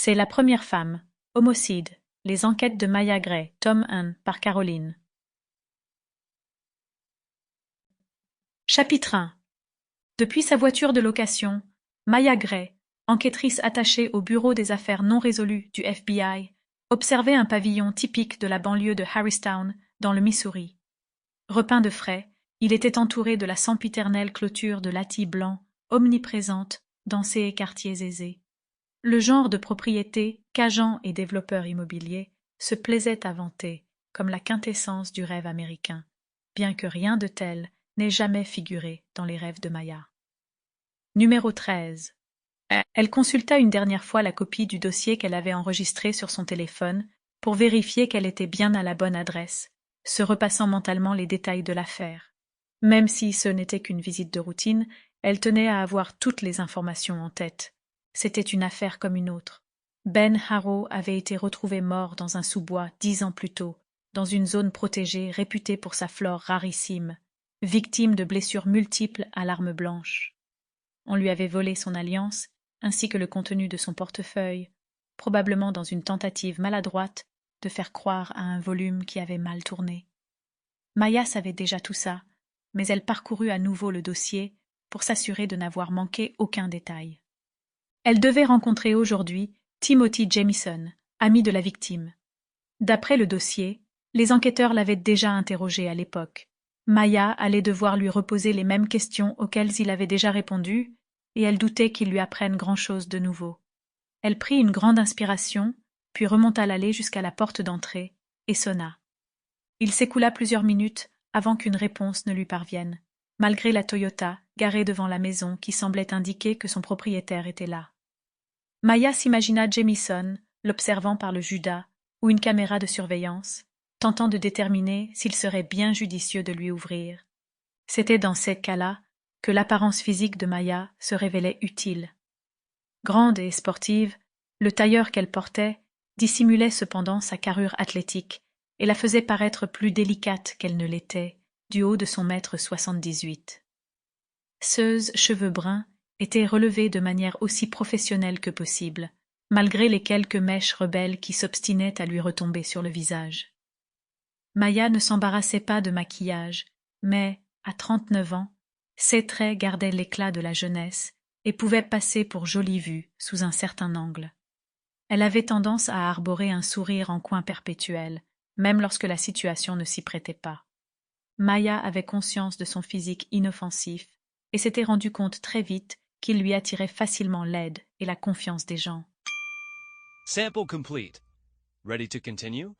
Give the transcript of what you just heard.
C'est la première femme. Homicide. Les enquêtes de Maya Gray. Tome 1 par Caroline. Chapitre 1. Depuis sa voiture de location, Maya Gray, enquêtrice attachée au bureau des affaires non résolues du FBI, observait un pavillon typique de la banlieue de Harristown, dans le Missouri. Repeint de frais, il était entouré de la sempiternelle clôture de lattis blancs, omniprésente dans ces quartiers aisés. Le genre de propriété qu'agents et développeurs immobiliers se plaisaient à vanter comme la quintessence du rêve américain, bien que rien de tel n'ait jamais figuré dans les rêves de Maya. Numéro 13. Elle consulta une dernière fois la copie du dossier qu'elle avait enregistré sur son téléphone pour vérifier qu'elle était bien à la bonne adresse, se repassant mentalement les détails de l'affaire. Même si ce n'était qu'une visite de routine, elle tenait à avoir toutes les informations en tête. C'était une affaire comme une autre. Ben Harrow avait été retrouvé mort dans un sous-bois 10 ans plus tôt, dans une zone protégée réputée pour sa flore rarissime, victime de blessures multiples à l'arme blanche. On lui avait volé son alliance, ainsi que le contenu de son portefeuille, probablement dans une tentative maladroite de faire croire à un volume qui avait mal tourné. Maya savait déjà tout ça, mais elle parcourut à nouveau le dossier pour s'assurer de n'avoir manqué aucun détail. Elle devait rencontrer aujourd'hui Timothy Jamison, ami de la victime. D'après le dossier, les enquêteurs l'avaient déjà interrogé à l'époque. Maya allait devoir lui reposer les mêmes questions auxquelles il avait déjà répondu, et elle doutait qu'il lui apprenne grand-chose de nouveau. Elle prit une grande inspiration, puis remonta l'allée jusqu'à la porte d'entrée, et sonna. Il s'écoula plusieurs minutes avant qu'une réponse ne lui parvienne, malgré la Toyota garée devant la maison qui semblait indiquer que son propriétaire était là. Maya s'imagina Jamison, l'observant par le Judas ou une caméra de surveillance, tentant de déterminer s'il serait bien judicieux de lui ouvrir. C'était dans ces cas-là que l'apparence physique de Maya se révélait utile. Grande et sportive, le tailleur qu'elle portait dissimulait cependant sa carrure athlétique et la faisait paraître plus délicate qu'elle ne l'était, du haut de son 1,78 m. Seuls cheveux bruns étaient relevés de manière aussi professionnelle que possible, malgré les quelques mèches rebelles qui s'obstinaient à lui retomber sur le visage. Maya ne s'embarrassait pas de maquillage, mais, à 39 ans, ses traits gardaient l'éclat de la jeunesse et pouvaient passer pour jolie vue sous un certain angle. Elle avait tendance à arborer un sourire en coin perpétuel, même lorsque la situation ne s'y prêtait pas. Maya avait conscience de son physique inoffensif et s'était rendu compte très vite qu'il lui attirait facilement l'aide et la confiance des gens. Sample complete. Ready to continue?